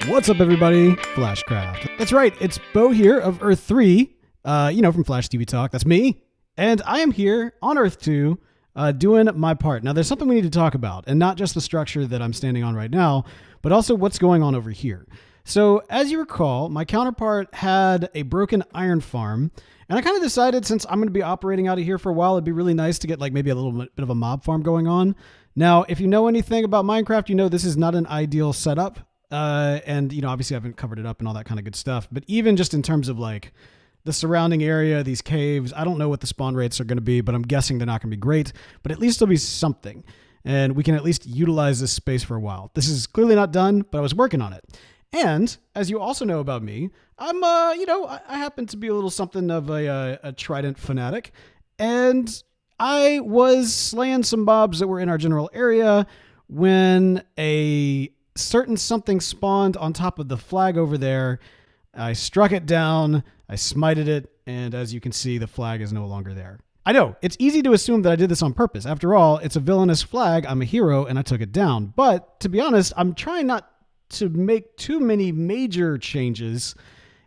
What's up, everybody? Flashcraft. That's right, it's Beau here of Earth 3, from Flash TV Talk. That's me. And I am here on Earth 2 doing my part. Now, there's something we need to talk about, and not just the structure that I'm standing on right now, but also what's going on over here. So, as you recall, my counterpart had a broken iron farm, and I kind of decided since I'm going to be operating out of here for a while, it'd be really nice to get like maybe a little bit of a mob farm going on. Now, if you know anything about Minecraft, you know this is not an ideal setup. And obviously I haven't covered it up and all that kind of good stuff, but even just in terms of like the surrounding area, these caves, I don't know what the spawn rates are going to be, but I'm guessing they're not going to be great, but at least it'll be something. And we can at least utilize this space for a while. This is clearly not done, but I was working on it. And as you also know about me, I'm, I happen to be a little something of a Trident fanatic, and I was slaying some mobs that were in our general area when a certain something spawned on top of the flag over there. I struck it down, I smited it, and as you can see, the flag is no longer there. I know, it's easy to assume that I did this on purpose. After all, it's a villainous flag, I'm a hero, and I took it down. But to be honest, I'm trying not to make too many major changes,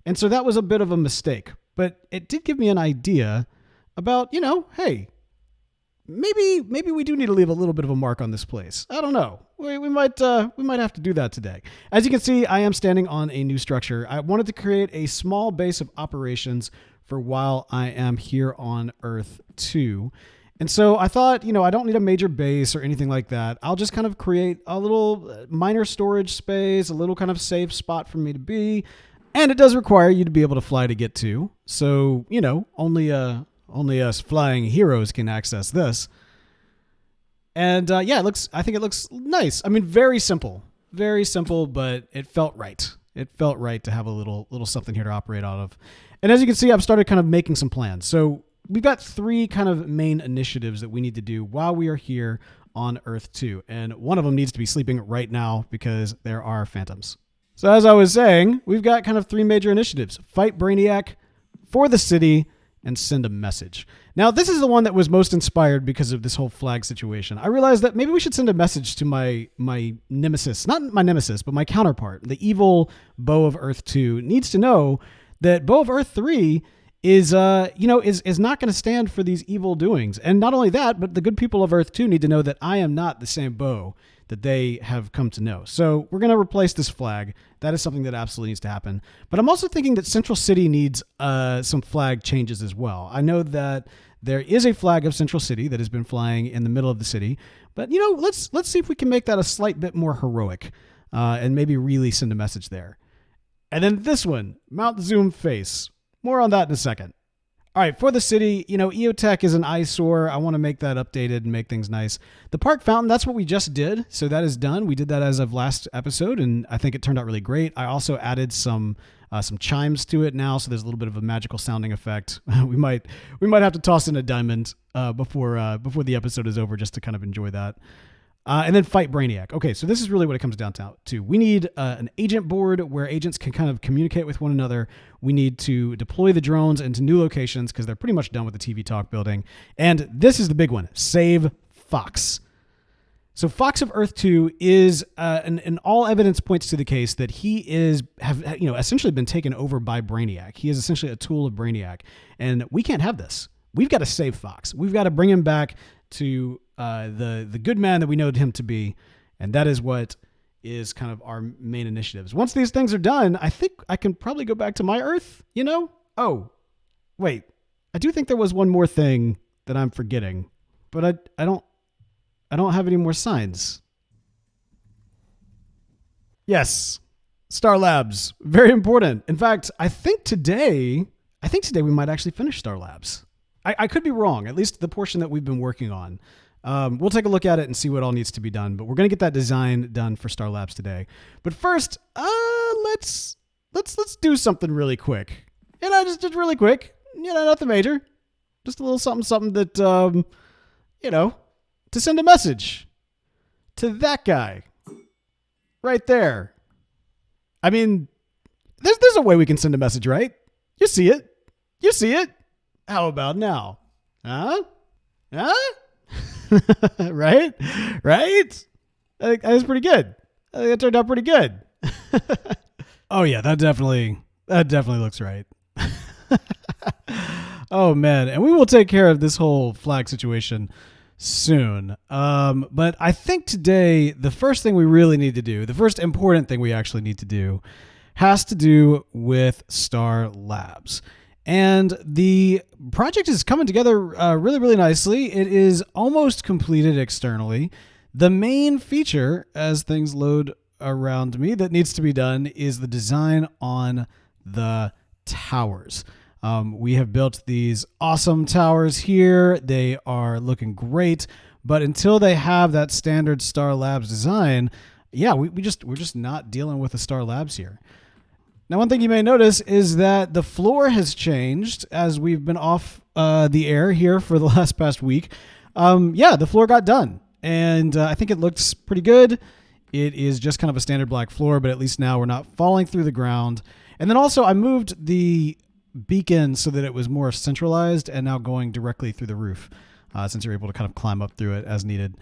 and so that was a bit of a mistake. But it did give me an idea about, hey, maybe we do need to leave a little bit of a mark on this place. I don't know. We might have to do that today. As you can see, I am standing on a new structure. I wanted to create a small base of operations for while I am here on Earth 2. And so I thought, I don't need a major base or anything like that. I'll just kind of create a little minor storage space, a little kind of safe spot for me to be. And it does require you to be able to fly to get to. So, only us flying heroes can access this. And I think it looks nice. I mean, very simple, but it felt right. It felt right to have a little something here to operate out of. And as you can see, I've started kind of making some plans. So we've got 3 kind of main initiatives that we need to do while we are here on Earth 2. And one of them needs to be sleeping right now because there are phantoms. So as I was saying, we've got kind of 3 major initiatives: fight Brainiac, for the city, and send a message. Now, this is the one that was most inspired because of this whole flag situation. I realized that maybe we should send a message to my nemesis, not my nemesis, but my counterpart. The evil Beau of Earth 2 needs to know that Beau of Earth 3 is not going to stand for these evil doings. And not only that, but the good people of Earth 2 need to know that I am not the same Beau that they have come to know. So we're going to replace this flag. That is something that absolutely needs to happen. But I'm also thinking that Central City needs some flag changes as well. I know that there is a flag of Central City that has been flying in the middle of the city. But, let's see if we can make that a slight bit more heroic and maybe really send a message there. And then this one, Mount Zoom Face. More on that in a second. All right, for the city, EOTech is an eyesore. I want to make that updated and make things nice. The park fountain, that's what we just did. So that is done. We did that as of last episode, and I think it turned out really great. I also added some chimes to it now, so there's a little bit of a magical sounding effect. We might have to toss in a diamond before the episode is over just to kind of enjoy that. And then fight Brainiac. Okay, so this is really what it comes down to. We need an agent board where agents can kind of communicate with one another. We need to deploy the drones into new locations because they're pretty much done with the TV Talk building. And this is the big one: save Fox. So Fox of Earth 2 is, and all evidence points to the case that he have essentially been taken over by Brainiac. He is essentially a tool of Brainiac, and we can't have this. We've got to save Fox. We've got to bring him back to the good man that we know him to be, and that is what is kind of our main initiatives. Once these things are done, I think I can probably go back to my Earth. Oh, wait, I do think there was one more thing that I'm forgetting, but I don't have any more signs. Yes, Star Labs, very important. In fact, I think today we might actually finish Star Labs. I could be wrong, at least the portion that we've been working on. We'll take a look at it and see what all needs to be done, but we're going to get that design done for Star Labs today. But first, let's do something really quick. Just really quick. Nothing major. Just a little something that, to send a message to that guy right there. I mean, there's a way we can send a message, right? You see it. How about now? Huh? Right? That was pretty good. I think it turned out pretty good. Oh yeah, that definitely looks right. Oh man, and we will take care of this whole flag situation soon. But I think today the first thing we really need to do, the first important thing we actually need to do, has to do with Star Labs. And the project is coming together really, really nicely. It is almost completed externally. The main feature, as things load around me, that needs to be done is the design on the towers. We have built these awesome towers here. They are looking great, but until they have that standard Star Labs design, yeah, we're just not dealing with the Star Labs here. Now, one thing you may notice is that the floor has changed as we've been off the air here for the past week. The floor got done, and I think it looks pretty good. It is just kind of a standard black floor, but at least now we're not falling through the ground. And then also I moved the beacon so that it was more centralized and now going directly through the roof, since you're able to kind of climb up through it as needed.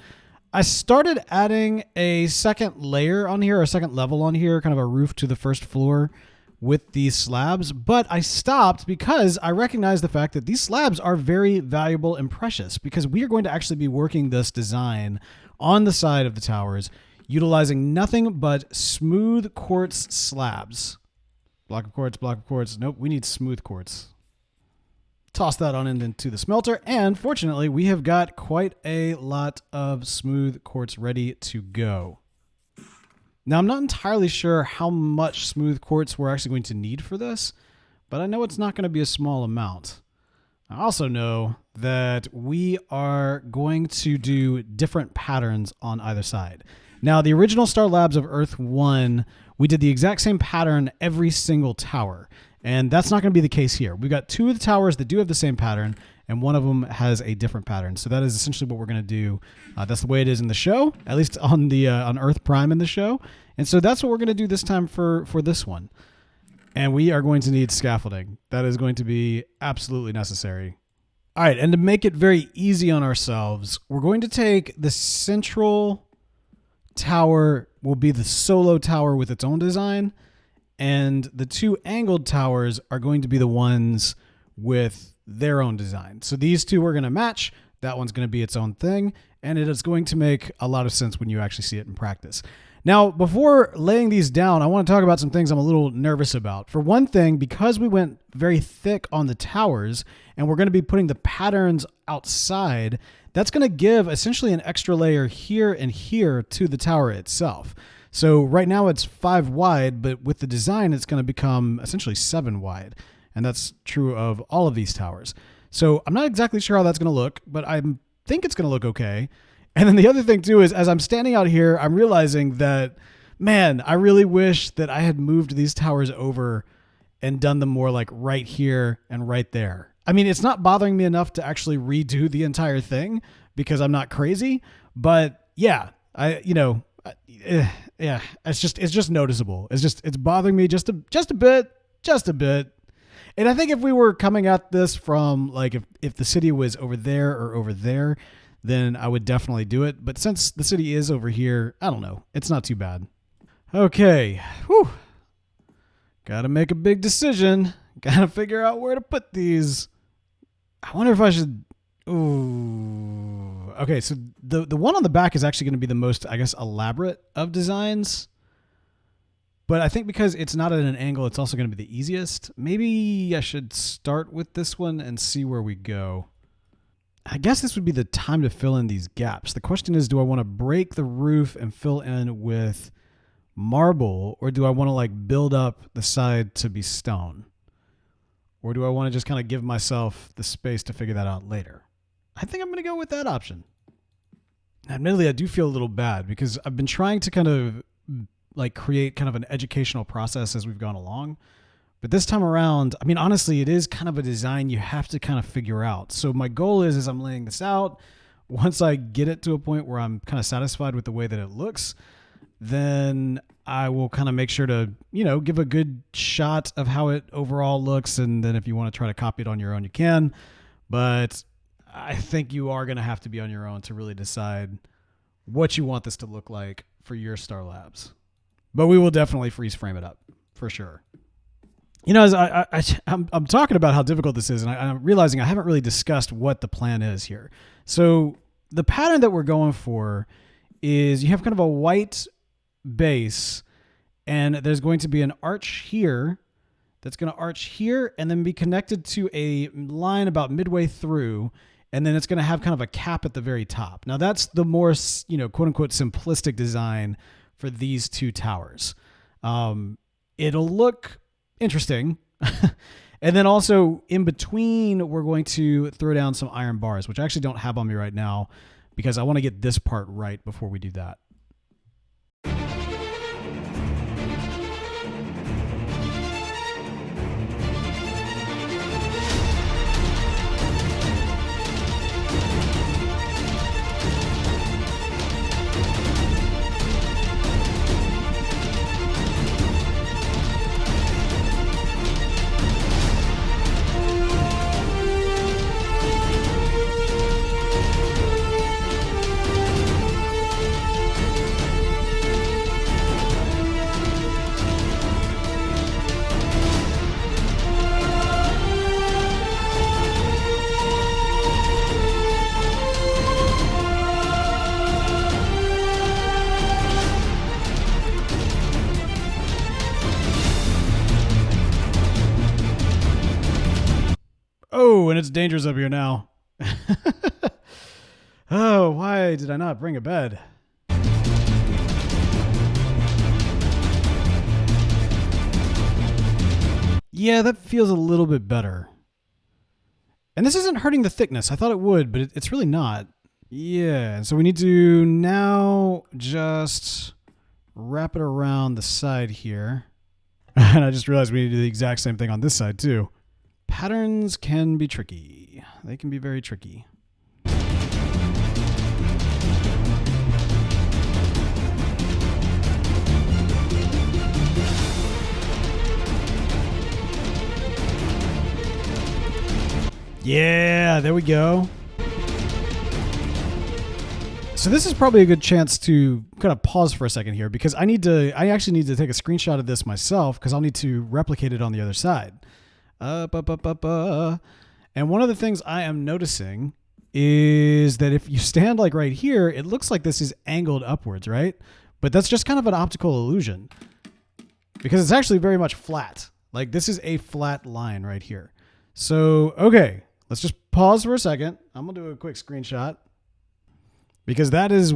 I started adding a second layer on here, a second level on here, kind of a roof to the first floor with these slabs, but I stopped because I recognize the fact that these slabs are very valuable and precious, because we are going to actually be working this design on the side of the towers utilizing nothing but smooth quartz slabs. Block of quartz. Nope, we need smooth quartz. Toss that on into the smelter, and fortunately, we have got quite a lot of smooth quartz ready to go. Now, I'm not entirely sure how much smooth quartz we're actually going to need for this, but I know it's not going to be a small amount. I also know that we are going to do different patterns on either side. Now, the original Star Labs of Earth 1, we did the exact same pattern every single tower, and that's not going to be the case here. We've got two of the towers that do have the same pattern, and one of them has a different pattern. So that is essentially what we're going to do. That's the way it is in the show, at least on the on Earth Prime in the show. And so that's what we're going to do this time for this one. And we are going to need scaffolding. That is going to be absolutely necessary. All right, and to make it very easy on ourselves, we're going to take the central tower will be the solo tower with its own design, and the two angled towers are going to be the ones with their own design. So these two are going to match. That one's going to be its own thing, and it is going to make a lot of sense when you actually see it in practice. Now, before laying these down, I want to talk about some things I'm a little nervous about. For one thing, because we went very thick on the towers and we're going to be putting the patterns outside, that's going to give essentially an extra layer here and here to the tower itself. So right now it's 5 wide, but with the design, it's going to become essentially 7 wide. And that's true of all of these towers. So I'm not exactly sure how that's going to look, but I think it's going to look okay. And then the other thing too is, as I'm standing out here, I'm realizing that, man, I really wish that I had moved these towers over and done them more like right here and right there. I mean, it's not bothering me enough to actually redo the entire thing because I'm not crazy, but yeah, it's just noticeable. It's bothering me just a bit. And I think if we were coming at this from like, if the city was over there or over there, then I would definitely do it. But since the city is over here, I don't know. It's not too bad. Okay. Whew. Got to make a big decision. Got to figure out where to put these. I wonder if I should. Ooh. Okay, so the one on the back is actually going to be the most, I guess, elaborate of designs. But I think because it's not at an angle, it's also going to be the easiest. Maybe I should start with this one and see where we go. I guess this would be the time to fill in these gaps. The question is, do I want to break the roof and fill in with marble, or do I want to like build up the side to be stone? Or do I want to just kind of give myself the space to figure that out later? I think I'm going to go with that option. Admittedly, I do feel a little bad because I've been trying to kind of like create kind of an educational process as we've gone along. But this time around, I mean, honestly, it is kind of a design you have to kind of figure out. So my goal is, as I'm laying this out, once I get it to a point where I'm kind of satisfied with the way that it looks, then I will kind of make sure to, give a good shot of how it overall looks. And then if you want to try to copy it on your own, you can. But I think you are going to have to be on your own to really decide what you want this to look like for your Star Labs. But we will definitely freeze frame it up. for sure. You know, as I'm talking about how difficult this is, and I'm realizing I haven't really discussed what the plan is here. So the pattern that we're going for is you have kind of a white base, and there's going to be an arch here that's going to arch here and then be connected to a line about midway through, and then it's going to have kind of a cap at the very top. Now that's the more, quote unquote, simplistic design for these two towers. It'll look interesting. And then also in between, we're going to throw down some iron bars, which I actually don't have on me right now because I want to get this part right before we do that. Oh, and it's dangerous up here now. Oh, why did I not bring a bed? Yeah, that feels a little bit better. And this isn't hurting the thickness. I thought it would, but it's really not. Yeah, so we need to now just wrap it around the side here. And I just realized we need to do the exact same thing on this side too. Patterns can be tricky. They can be very tricky. Yeah, there we go. So this is probably a good chance to kind of pause for a second here because I actually need to take a screenshot of this myself because I'll need to replicate it on the other side. And one of the things I am noticing is that if you stand like right here, it looks like this is angled upwards, right? But that's just kind of an optical illusion because it's actually very much flat. Like this is a flat line right here. So, okay, let's just pause for a second. I'm going to do a quick screenshot because that is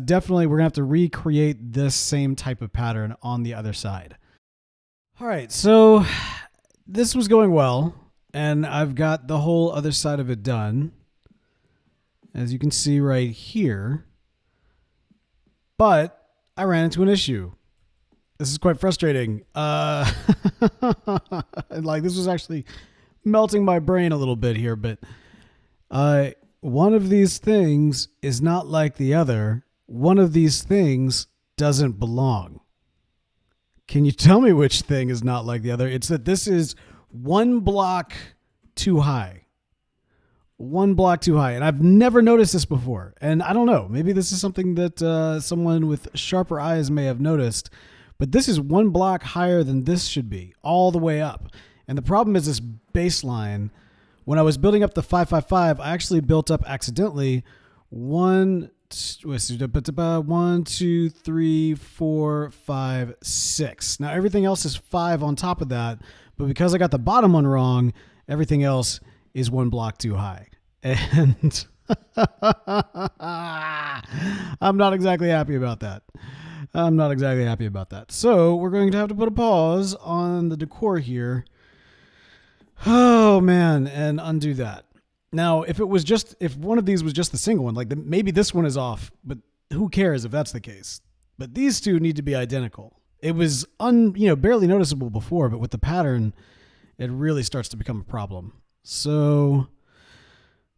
definitely, we're going to have to recreate this same type of pattern on the other side. All right, so this was going well, and I've got the whole other side of it done, as you can see right here. But I ran into an issue. This is quite frustrating. Like this was actually melting my brain a little bit here, but one of these things is not like the other. One of these things doesn't belong. Can you tell me which thing is not like the other? It's that this is one block too high. One block too high. And I've never noticed this before. And I don't know. Maybe this is something that someone with sharper eyes may have noticed. But this is one block higher than this should be, all the way up. And the problem is this baseline. When I was building up the 555, I actually built up accidentally 1, 2, 3, 4, 5, 6. Now everything else is 5 on top of that, but because I got the bottom one wrong, everything else is one block too high. And I'm not exactly happy about that. So we're going to have to put a pause on the decor here. Oh man, and undo that. Now, if one of these was just the single one, like maybe this one is off, but who cares if that's the case? But these two need to be identical. It was barely noticeable before, but with the pattern, it really starts to become a problem. So,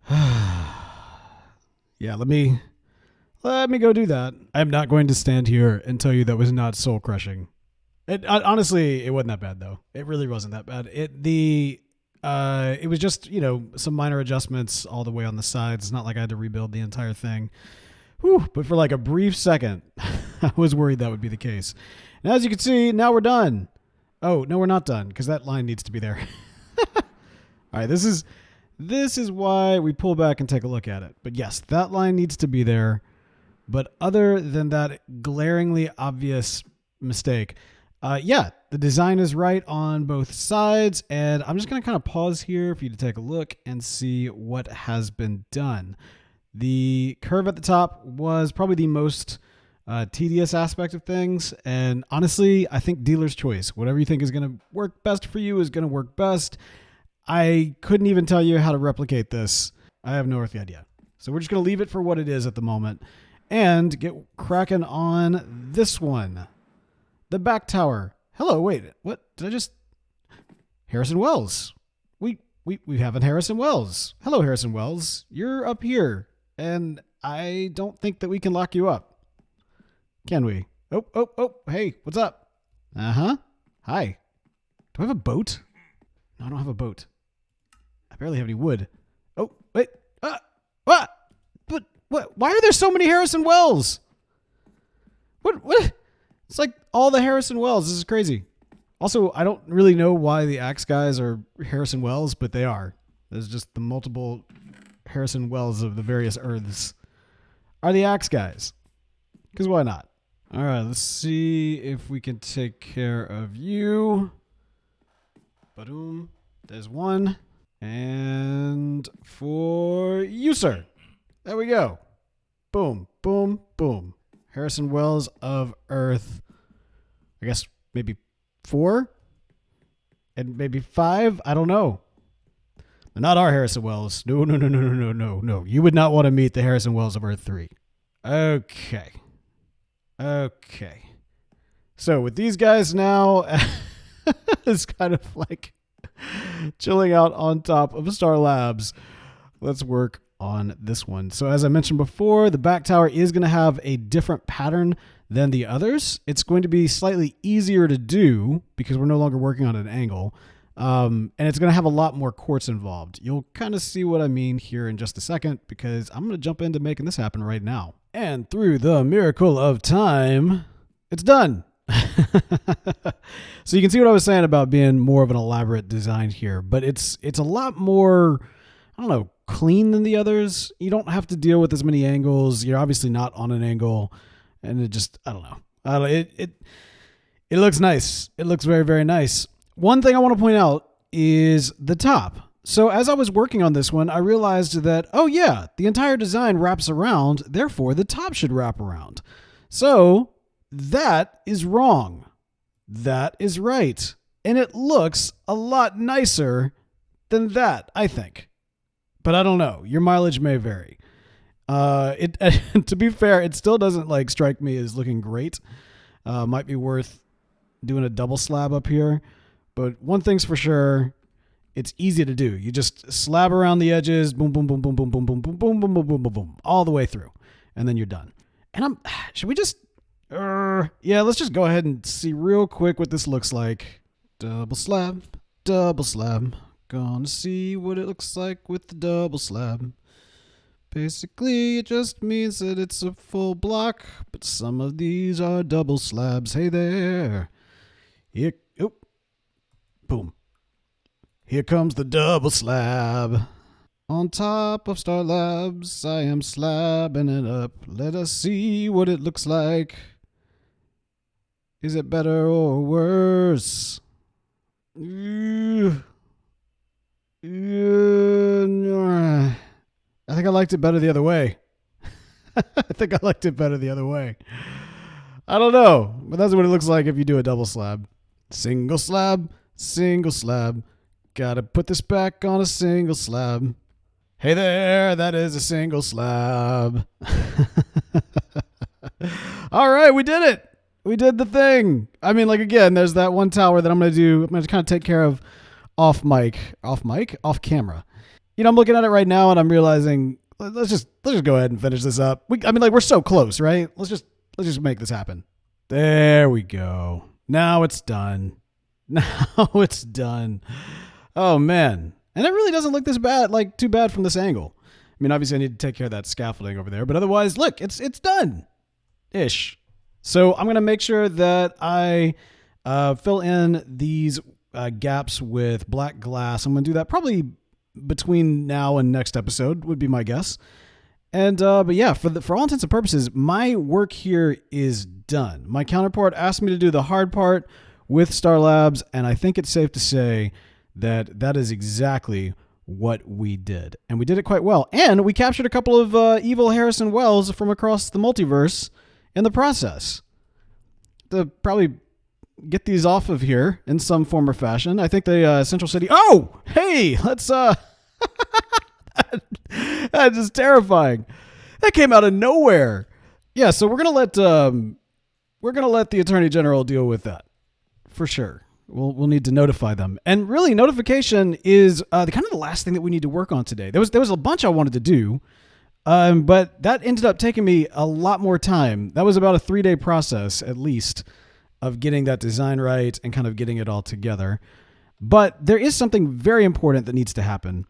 yeah, let me go do that. I'm not going to stand here and tell you that was not soul crushing. Honestly, it wasn't that bad though. It really wasn't that bad. It was just, some minor adjustments all the way on the sides. It's not like I had to rebuild the entire thing. Whew, but for like a brief second, I was worried that would be the case. And as you can see, now we're done. Oh, no, we're not done because that line needs to be there. All right, this is why we pull back and take a look at it. But yes, that line needs to be there. But other than that glaringly obvious mistake, yeah, the design is right on both sides. And I'm just going to kind of pause here for you to take a look and see what has been done. The curve at the top was probably the most tedious aspect of things. And honestly, I think dealer's choice. Whatever you think is going to work best for you is going to work best. I couldn't even tell you how to replicate this. I have no earthly idea. So we're just going to leave it for what it is at the moment and get cracking on this one. The back tower. Hello, wait, what? Did I just... Harrison Wells. We have an Harrison Wells. Hello, Harrison Wells. You're up here. And I don't think that we can lock you up. Can we? Oh, hey, what's up? Uh-huh. Hi. Do I have a boat? No, I don't have a boat. I barely have any wood. Oh, wait. What? But what? Why are there so many Harrison Wells? What? It's like all the Harrison Wells. This is crazy. Also, I don't really know why the axe guys are Harrison Wells, but they are. There's just the multiple Harrison Wells of the various Earths are the axe guys. Because why not? All right, let's see if we can take care of you. Ba-doom. There's one. And for you, sir. There we go. Boom, boom, boom. Harrison Wells of Earth. I guess maybe 4? And maybe 5? I don't know. They're not our Harrison Wells. No. You would not want to meet the Harrison Wells of Earth 3. Okay. So with these guys now, it's kind of like chilling out on top of Star Labs. Let's work on this one. So as I mentioned before, the back tower is going to have a different pattern than the others. It's going to be slightly easier to do because we're no longer working on an angle. And it's going to have a lot more quartz involved. You'll kind of see what I mean here in just a second because I'm going to jump into making this happen right now. And through the miracle of time, it's done. So you can see what I was saying about being more of an elaborate design here, but it's a lot more, I don't know, clean than the others. You don't have to deal with as many angles. You're obviously not on an angle, and it just, I don't know. It looks nice. It looks very, very nice. One thing I want to point out is the top. So as I was working on this one, I realized that, oh yeah, the entire design wraps around, therefore the top should wrap around. So that is wrong. That is right. And it looks a lot nicer than that, I think. But I don't know. Your mileage may vary. To be fair, it still doesn't like strike me as looking great. Might be worth doing a double slab up here. But one thing's for sure, it's easy to do. You just slab around the edges, boom, boom, boom, boom, boom, boom, boom, boom, boom, boom, boom, boom, boom, boom, all the way through. And then you're done. And should we just, yeah, let's just go ahead and see real quick what this looks like. Double slab, double slab. Gonna see what it looks like with the double slab. Basically, it just means that it's a full block, but some of these are double slabs. Hey there. Here, oh, boom. Here comes the double slab. On top of Star Labs, I am slabbing it up. Let us see what it looks like. Is it better or worse? I think I liked it better the other way. I don't know, but that's what it looks like if you do a double slab. Single slab, single slab. Gotta put this back on a single slab. Hey there, that is a single slab. All right, we did it. We did the thing. I mean, like, again, there's that one tower that I'm going to kind of take care of off camera. You know, I'm looking at it right now and I'm realizing, let's just go ahead and finish this up. We're so close, right? Let's just make this happen. There we go. Now it's done. Oh man. And it really doesn't look this bad, like too bad from this angle. I mean, obviously I need to take care of that scaffolding over there, but otherwise, look, it's done. Ish. So I'm going to make sure that I fill in these gaps with black glass. I'm going to do that probably between now and next episode would be my guess. And but yeah, for all intents and purposes, my work here is done. My counterpart asked me to do the hard part with Star Labs, and I think it's safe to say that that is exactly what we did. And we did it quite well. And we captured a couple of evil Harrison Wells from across the multiverse in the process. To probably get these off of here in some form or fashion. I think the Central City... Oh! Hey! Let's... That's just terrifying. That came out of nowhere. Yeah, so we're gonna let the Attorney General deal with that for sure. We'll need to notify them, and really, notification is the kind of the last thing that we need to work on today. There was a bunch I wanted to do, but that ended up taking me a lot more time. That was about a 3-day process at least of getting that design right and kind of getting it all together. But there is something very important that needs to happen.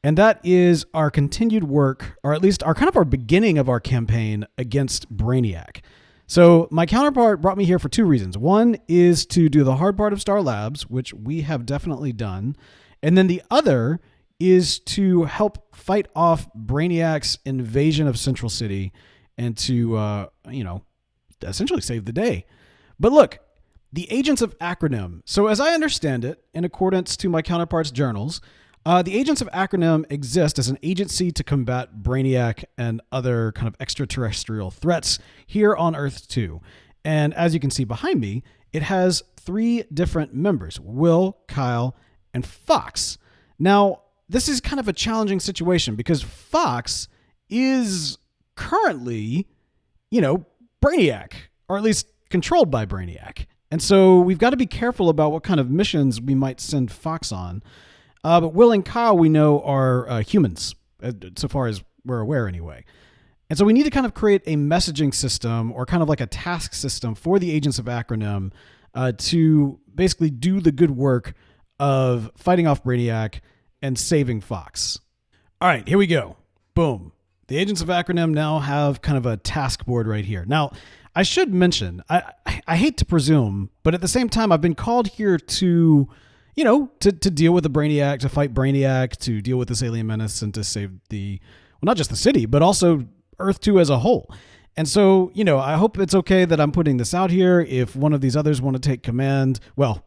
And that is our continued work, or at least our beginning of our campaign against Brainiac. So my counterpart brought me here for 2 reasons. One is to do the hard part of Star Labs, which we have definitely done. And then the other is to help fight off Brainiac's invasion of Central City and to, essentially save the day. But look, the Agents of Acronym. So as I understand it, in accordance to my counterpart's journals, the Agents of Acronym exist as an agency to combat Brainiac and other kind of extraterrestrial threats here on Earth 2. And as you can see behind me, it has 3 different members, Will, Kyle, and Fox. Now, this is kind of a challenging situation because Fox is currently, Brainiac, or at least controlled by Brainiac. And so we've got to be careful about what kind of missions we might send Fox on. But Will and Kyle, we know, are humans, so far as we're aware anyway. And so we need to kind of create a messaging system or kind of like a task system for the Agents of Acronym to basically do the good work of fighting off Brainiac and saving Fox. All right, here we go. Boom. The Agents of Acronym now have kind of a task board right here. Now, I should mention, I hate to presume, but at the same time, I've been called here to... to deal with the Brainiac, to fight Brainiac, to deal with this alien menace, and to save not just the city, but also Earth 2 as a whole. And so, I hope it's okay that I'm putting this out here. If one of these others want to take command, well,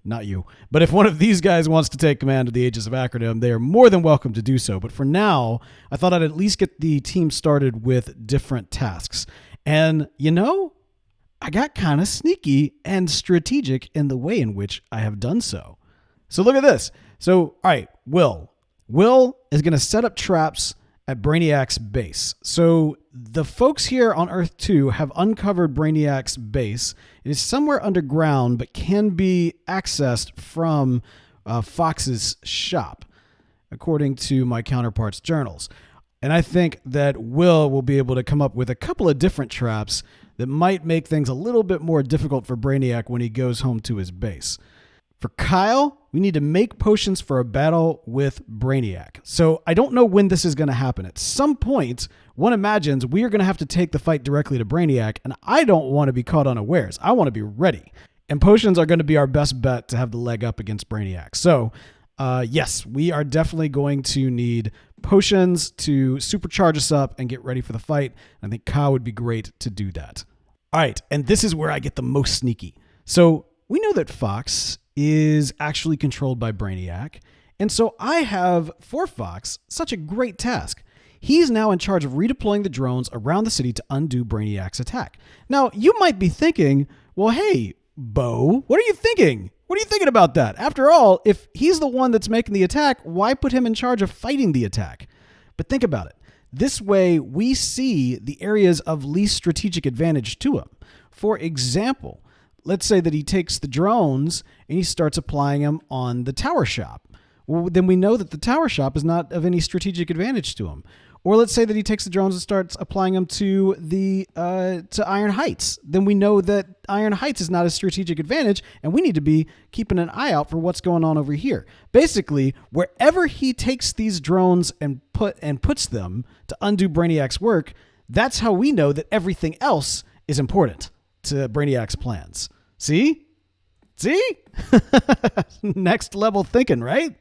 not you, but if one of these guys wants to take command of the Agents of Acronym, they are more than welcome to do so. But for now, I thought I'd at least get the team started with different tasks. And, I got kind of sneaky and strategic in the way in which I have done so. So look at this. So, all right, Will. Will is going to set up traps at Brainiac's base. So the folks here on Earth 2 have uncovered Brainiac's base. It is somewhere underground, but can be accessed from Fox's shop, according to my counterpart's journals. And I think that will be able to come up with a couple of different traps that might make things a little bit more difficult for Brainiac when he goes home to his base. For Kyle, we need to make potions for a battle with Brainiac. So I don't know when this is going to happen. At some point, one imagines we are going to have to take the fight directly to Brainiac, and I don't want to be caught unawares. I want to be ready. And potions are going to be our best bet to have the leg up against Brainiac. So, yes, we are definitely going to need potions to supercharge us up and get ready for the fight. I think Kyle would be great to do that. All right, and this is where I get the most sneaky. So we know that Fox is actually controlled by Brainiac, and so I have, for Fox, such a great task. He's now in charge of redeploying the drones around the city to undo Brainiac's attack. Now, you might be thinking, well, hey, Beau, what are you thinking? What are you thinking about that? After all, if he's the one that's making the attack, why put him in charge of fighting the attack? But think about it. This way, we see the areas of least strategic advantage to him. For example, let's say that he takes the drones and he starts applying them on the tower shop. Well, then we know that the tower shop is not of any strategic advantage to him. Or let's say that he takes the drones and starts applying them to to Iron Heights. Then we know that Iron Heights is not a strategic advantage, and we need to be keeping an eye out for what's going on over here. Basically, wherever he takes these drones and puts them to undo Brainiac's work, that's how we know that everything else is important to Brainiac's plans. See? Next level thinking, right?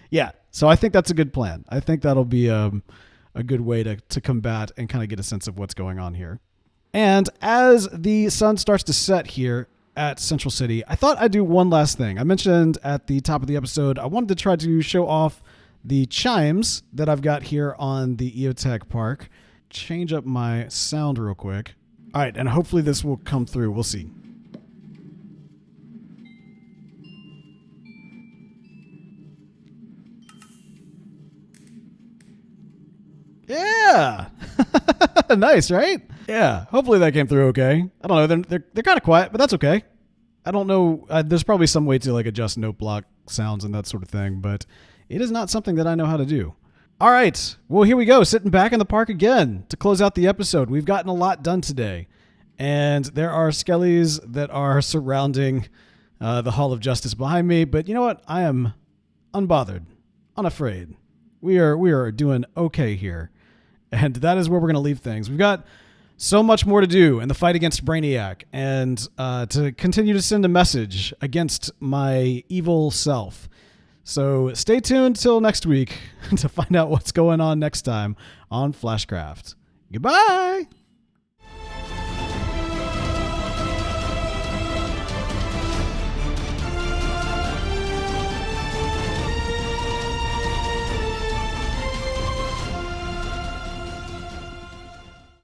Yeah. So I think that's a good plan. I think that'll be a good way to combat and kind of get a sense of what's going on here. And as the sun starts to set here at Central City, I thought I'd do one last thing. I mentioned at the top of the episode, I wanted to try to show off the chimes that I've got here on the EOTech Park. Change up my sound real quick. All right, and hopefully this will come through. We'll see. Yeah. Nice, right? Yeah. Hopefully that came through okay. I don't know. They're kind of quiet, but that's okay. I don't know. There's probably some way to like adjust note block sounds and that sort of thing, but it is not something that I know how to do. All right. Well, here we go. Sitting back in the park again to close out the episode. We've gotten a lot done today, and there are skellies that are surrounding the Hall of Justice behind me. But you know what? I am unbothered, unafraid. We are doing okay here. And that is where we're going to leave things. We've got so much more to do in the fight against Brainiac and to continue to send a message against my evil self. So stay tuned till next week to find out what's going on next time on Flashcraft. Goodbye!